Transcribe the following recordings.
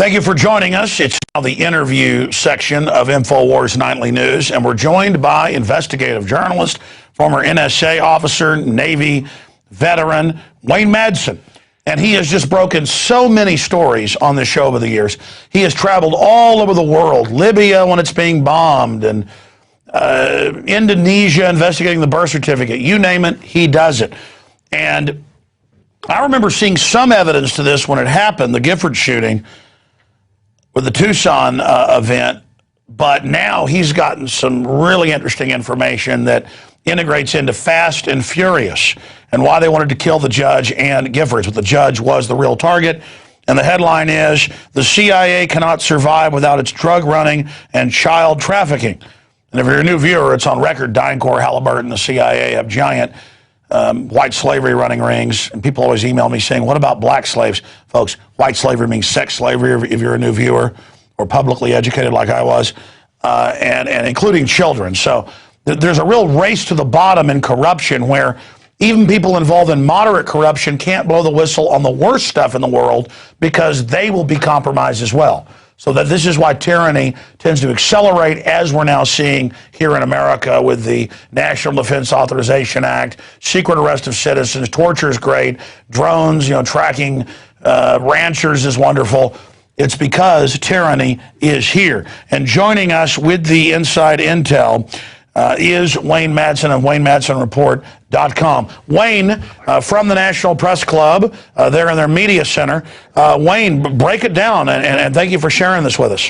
Thank you for joining us. It's now the interview section of InfoWars Nightly News, and we're joined by investigative journalist, former NSA officer, Navy veteran, Wayne Madsen. And he has just broken so many stories on this show over the years. He has traveled all over the world, Libya when it's being bombed, and Indonesia investigating the birth certificate. You name it, he does it. And I remember seeing some evidence to this when it happened, the Gifford shooting, with the Tucson event, but now he's gotten some really interesting information that integrates into Fast and Furious and why they wanted to kill the judge and Giffords, but the judge was the real target. And the headline is, the CIA cannot survive without its drug running and child trafficking. And if you're a new viewer, it's on record, DynCorp, Halliburton, the CIA have giant white slavery running rings, and people always email me saying, what about black slaves? Folks, white slavery means sex slavery if you're a new viewer or publicly educated like I was, and including children. So there's a real race to the bottom in corruption where even people involved in moderate corruption can't blow the whistle on the worst stuff in the world because they will be compromised as well. So that this is why tyranny tends to accelerate, as we're now seeing here in America with the National Defense Authorization Act, secret arrest of citizens, torture is great, drones, tracking ranchers is wonderful. It's because tyranny is here. And joining us with the inside intel is Wayne Madsen of WayneMadsenReport.com. Wayne, from the National Press Club, there in their media center. Wayne, break it down, and thank you for sharing this with us.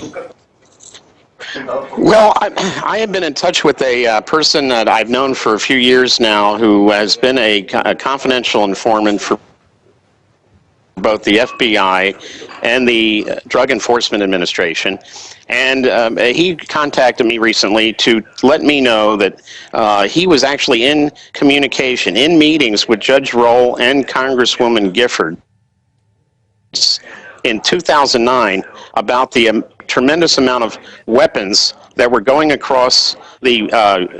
Well, I have been in touch with a person that I've known for a few years now who has been a confidential informant for both the FBI and the Drug Enforcement Administration. And he contacted me recently to let me know that he was actually in communication, in meetings with Judge Roll and Congresswoman Gifford in 2009 about the tremendous amount of weapons that were going across the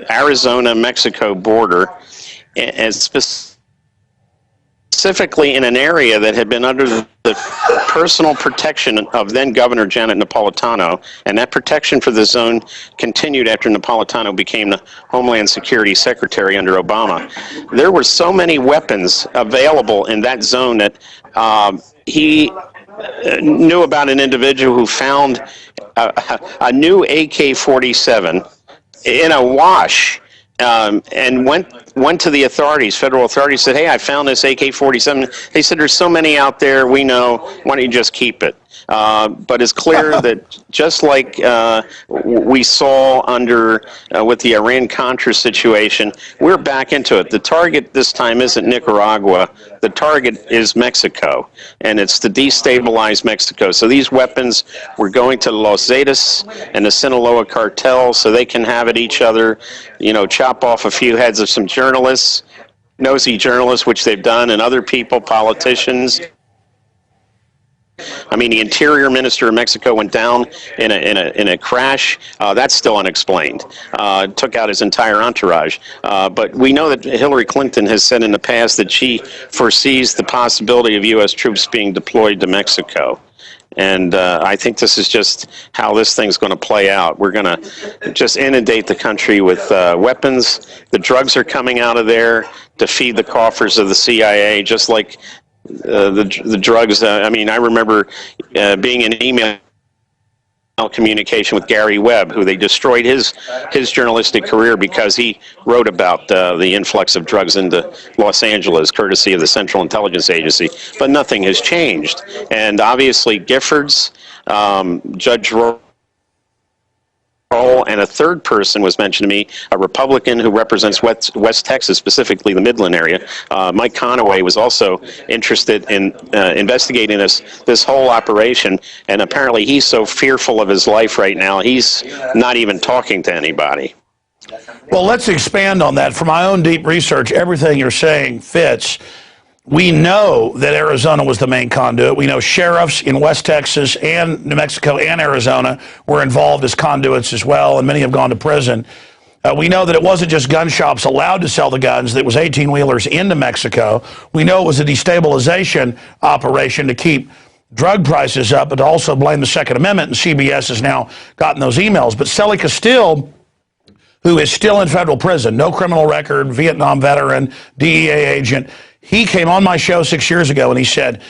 Arizona-Mexico border, and specifically in an area that had been under the personal protection of then Governor Janet Napolitano, and that protection for the zone continued after Napolitano became the Homeland Security Secretary under Obama. There were so many weapons available in that zone that he knew about an individual who found a new AK-47 in a wash, and went to the authorities, federal authorities, said, hey, I found this AK-47. They said, there's so many out there, we know, why don't you just keep it? But it's clear that just like we saw under with the Iran-Contra situation, we're back into it. The target this time isn't Nicaragua. The target is Mexico, and it's to destabilize Mexico. So these weapons were going to Los Zetas and the Sinaloa cartel so they can have at each other, chop off a few heads of some journalists, nosy journalists, which they've done, and other people, politicians. I mean, the Interior Minister of Mexico went down in a crash. That's still unexplained. Took out his entire entourage. But we know that Hillary Clinton has said in the past that she foresees the possibility of U.S. troops being deployed to Mexico. And I think this is just how this thing's going to play out. We're going to just inundate the country with weapons. The drugs are coming out of there to feed the coffers of the CIA, just like the drugs. I mean, I remember being in email communication with Gary Webb, who they destroyed his journalistic career because he wrote about the influx of drugs into Los Angeles, courtesy of the Central Intelligence Agency. But nothing has changed. And obviously, Giffords, Judge Roll, and a third person was mentioned to me, a Republican who represents West Texas, specifically the Midland area. Mike Conaway was also interested in investigating this whole operation, and apparently he's so fearful of his life right now, he's not even talking to anybody. Well, let's expand on that. From my own deep research, everything you're saying fits. We know that Arizona was the main conduit. We know sheriffs in West Texas and New Mexico and Arizona were involved as conduits as well, and many have gone to prison. We know that it wasn't just gun shops allowed to sell the guns, that it was 18-wheelers into Mexico. We know it was a destabilization operation to keep drug prices up, but to also blame the Second Amendment, and CBS has now gotten those emails. But Sally Castile, who is still in federal prison, no criminal record, Vietnam veteran, DEA agent, he came on my show 6 years ago and he said,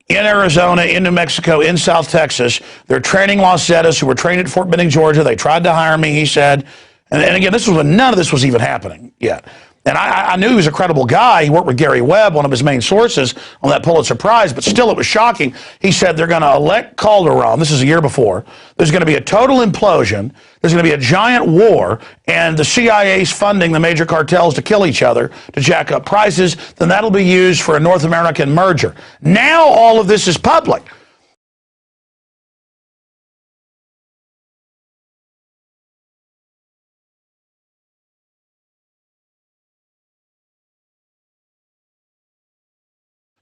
in Arizona, in New Mexico, in South Texas, they're training Los Zetas who were trained at Fort Benning, Georgia. They tried to hire me, he said. And again, this was when none of this was even happening yet. And I knew he was a credible guy. He worked with Gary Webb, one of his main sources on that Pulitzer Prize, but still it was shocking. He said they're going to elect Calderon. This is a year before. There's going to be a total implosion. There's going to be a giant war, and the CIA's funding the major cartels to kill each other, to jack up prices. Then that'll be used for a North American merger. Now all of this is public.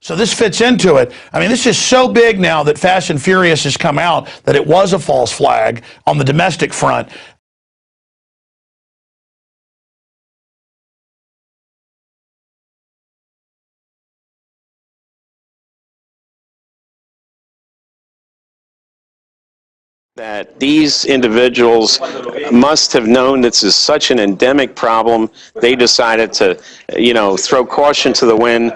So this fits into it. I mean, this is so big now that Fast and Furious has come out that it was a false flag on the domestic front. That these individuals must have known this is such an endemic problem. They decided to, throw caution to the wind.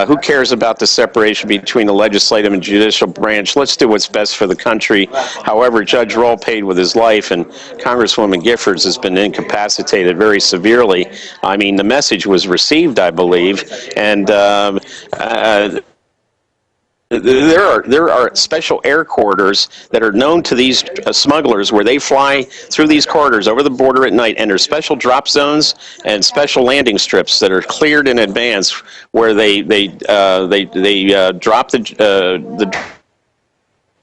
Who cares about the separation between the legislative and judicial branch? Let's do what's best for the country. However, Judge Roll paid with his life, and Congresswoman Giffords has been incapacitated very severely. I mean, the message was received, I believe, and there are special air corridors that are known to these smugglers where they fly through these corridors over the border at night, and there's special drop zones and special landing strips that are cleared in advance where they drop the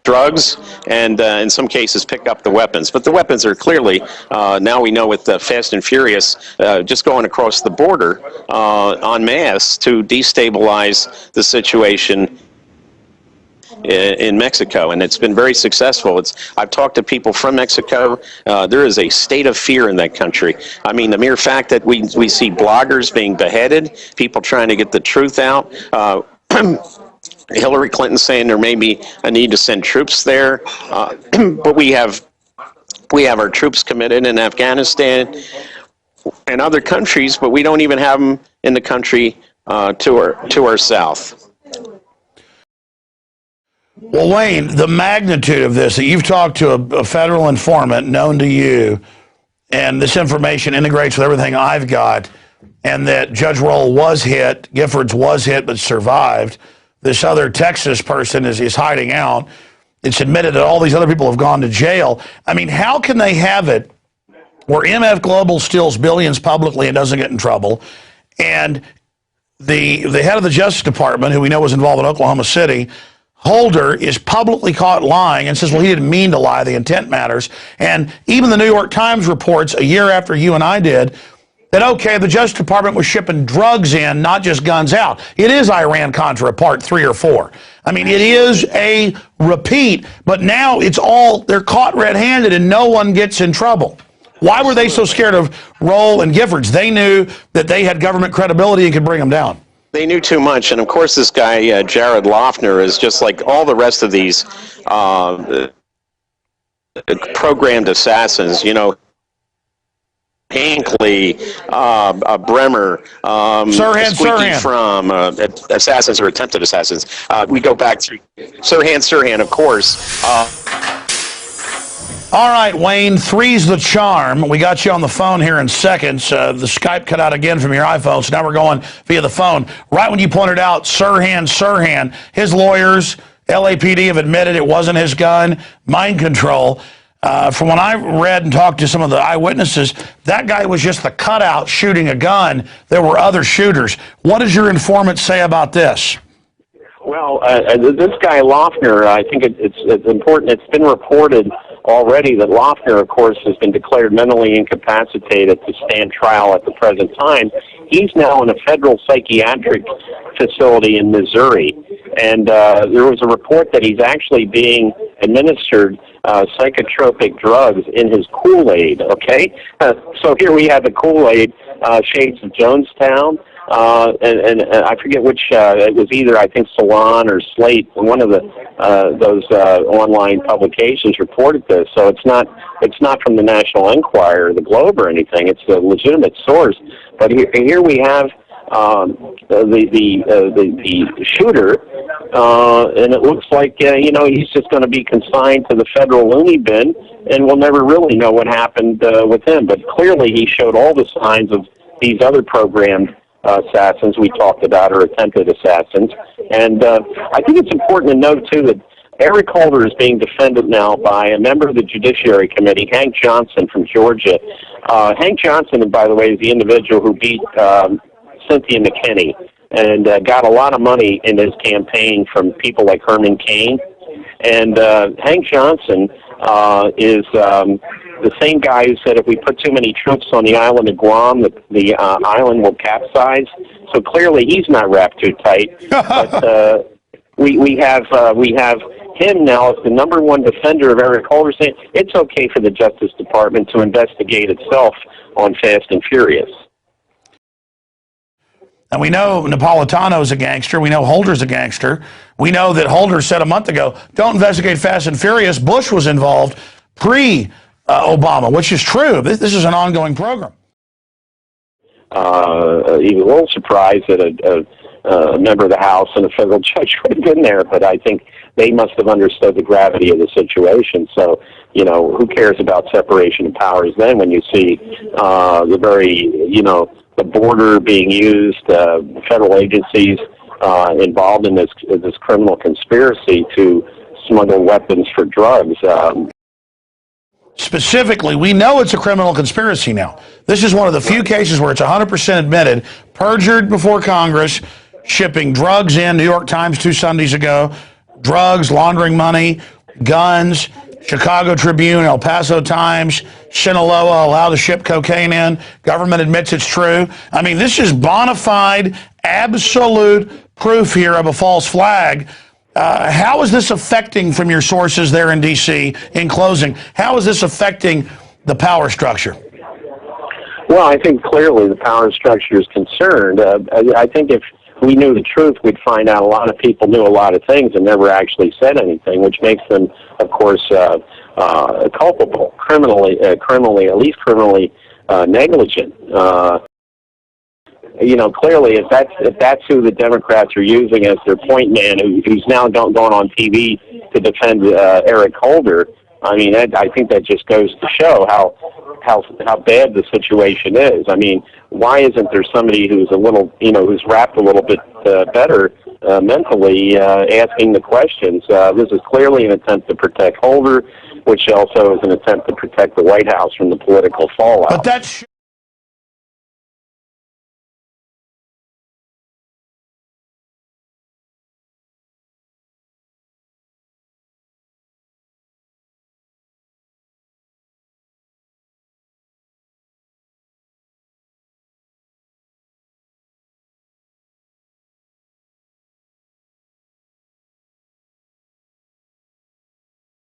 drugs and in some cases pick up the weapons. But the weapons are clearly, now we know with Fast and Furious, just going across the border en masse to destabilize the situation in Mexico, and it's been very successful. I've talked to people from Mexico. There is a state of fear in that country. I mean, the mere fact that we see bloggers being beheaded, people trying to get the truth out, Hillary Clinton saying there may be a need to send troops there, but we have our troops committed in Afghanistan and other countries, but we don't even have them in the country to our south. Well, Wayne, the magnitude of this, that you've talked to a federal informant known to you, and this information integrates with everything I've got, and that Judge Roll was hit, Giffords was hit but survived. This other Texas person is hiding out. It's admitted that all these other people have gone to jail. I mean, how can they have it where MF Global steals billions publicly and doesn't get in trouble, and the head of the Justice Department, who we know was involved in Oklahoma City, Holder, is publicly caught lying and says, well, he didn't mean to lie, the intent matters. And even the New York Times reports a year after you and I did that, okay, the Justice Department was shipping drugs in, not just guns out. It is Iran-Contra Part 3 or 4. I mean, it is a repeat, but now it's all, they're caught red-handed and no one gets in trouble. Why were they so scared of Roll and Giffords? They knew that they had government credibility and could bring them down. They knew too much, and of course this guy, Jared Loughner, is just like all the rest of these programmed assassins, Hinckley, Bremer, Sirhan from assassins or attempted assassins. We go back through Sirhan, of course. All right, Wayne, three's the charm. We got you on the phone here in seconds. The Skype cut out again from your iPhone, so now we're going via the phone. Right when you pointed out Sirhan, his lawyers, LAPD have admitted it wasn't his gun, mind control. From when I read and talked to some of the eyewitnesses, that guy was just the cutout shooting a gun. There were other shooters. What does your informant say about this? Well, this guy Loughner, I think it's important. It's been reported already that Loughner, of course, has been declared mentally incapacitated to stand trial at the present time. He's now in a federal psychiatric facility in Missouri, and there was a report that he's actually being administered psychotropic drugs in his Kool-Aid, okay? So here we have the Kool-Aid, shades of Jonestown. and I forget which, it was either, I think, Salon or Slate, one of those online publications reported this. So it's not from the National Enquirer or the Globe or anything. It's a legitimate source. But here we have the shooter, and it looks like he's just going to be consigned to the federal loony bin, and we'll never really know what happened with him. But clearly, he showed all the signs of these other programmed assassins we talked about, or attempted assassins. And I think it's important to note too that Eric Holder is being defended now by a member of the Judiciary Committee, Hank Johnson from Georgia. Hank Johnson, by the way, is the individual who beat Cynthia McKinney and got a lot of money in his campaign from people like Herman Cain. And Hank Johnson is the same guy who said if we put too many troops on the island of Guam, the island will capsize. So clearly he's not wrapped too tight. But we have him now as the number one defender of Eric Holder, saying it's okay for the Justice Department to investigate itself on Fast and Furious. And we know Napolitano's a gangster. We know Holder's a gangster. We know that Holder said a month ago, don't investigate Fast and Furious. Bush was involved pre-Obama, which is true. This is an ongoing program. He was a little surprised that a member of the House and a federal judge would have been there, but I think they must have understood the gravity of the situation. So, who cares about separation of powers then when you see the very, the border being used, federal agencies involved in this criminal conspiracy to smuggle weapons for drugs. Specifically, we know it's a criminal conspiracy now. This is one of the few cases where it's 100% admitted, perjured before Congress, shipping drugs in, New York Times 2 Sundays ago, drugs, laundering money, guns, Chicago Tribune, El Paso Times, Sinaloa allowed to ship cocaine in. Government admits it's true. I mean, this is bona fide, absolute proof here of a false flag. How is this affecting, from your sources there in D.C., in closing, how is this affecting the power structure? Well, I think clearly the power structure is concerned. I think if we knew the truth, we'd find out a lot of people knew a lot of things and never actually said anything, which makes them, of course, culpable, criminally, at least criminally negligent. Clearly, if that's who the Democrats are using as their point man, who's now going on TV to defend Eric Holder, I mean, I think that just goes to show how bad the situation is. I mean, why isn't there somebody who's a little, who's wrapped a little bit better mentally, asking the questions? This is clearly an attempt to protect Holder, which also is an attempt to protect the White House from the political fallout. But that's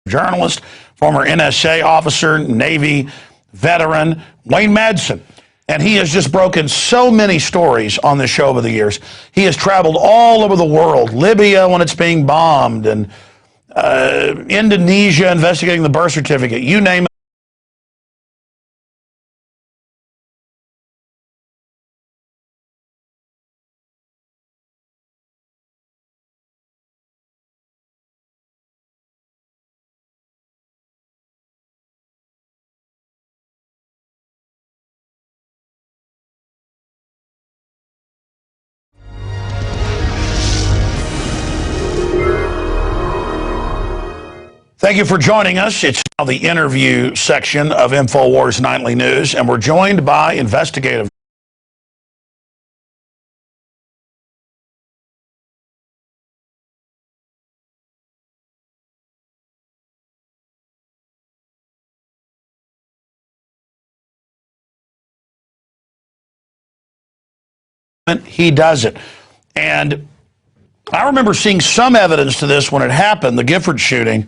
journalist, former NSA officer, Navy veteran, Wayne Madsen. And he has just broken so many stories on this show over the years. He has traveled all over the world, Libya when it's being bombed, and Indonesia investigating the birth certificate, you name it. Thank you for joining us. It's now the interview section of InfoWars Nightly News, and we're joined by investigative he does it. And I remember seeing some evidence to this when it happened, the Gifford shooting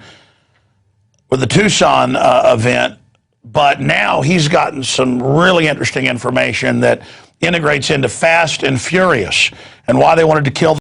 with the Tucson event, but now he's gotten some really interesting information that integrates into Fast and Furious, and why they wanted to kill